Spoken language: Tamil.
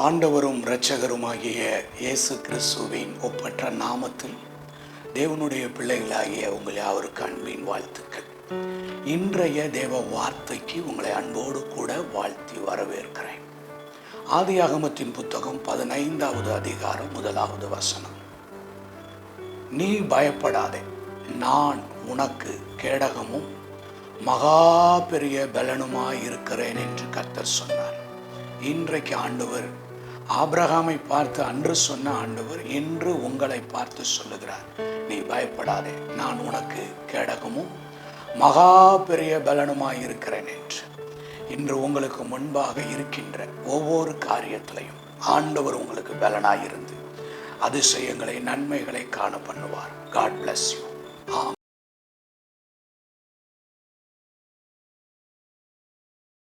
ஆண்டவரும் இரட்சகருமாகிய இயேசு கிறிஸ்துவின் ஒப்பற்ற நாமத்தில் தேவனுடைய பிள்ளைகளாகிய உங்கள் யாவருக்கு அன்பின் வாழ்த்துக்கள். இன்றைய தேவ வார்த்தைக்கு உங்களை அன்போடு கூட வாழ்த்தி வரவேற்கிறேன். ஆதியாகமத்தின் புத்தகம் 15வது அதிகாரம் 1வது வசனம். நீ பயப்படாதே, நான் உனக்கு கேடகமும் மகா பெரிய பலனுமாய் இருக்கிறேன் என்று கர்த்தர் சொன்னார். இன்றைக்கு ஆண்டவர் ஆபிரகாமை பார்த்து அன்று சொன்ன ஆண்டவர் இன்று உங்களை பார்த்து சொல்லுகிறார், நீ பயப்படாதே, நான் உனக்கு கேடகமும் மகா பெரிய பலனுமாய் இருக்கிறேன் என்று. இன்று உங்களுக்கு முன்பாக இருக்கின்ற ஒவ்வொரு காரியத்திலையும் ஆண்டவர் உங்களுக்கு பலனாயிருந்து அதிசயங்களை நன்மைகளை காண பண்ணுவார். God bless you. ஆமென்.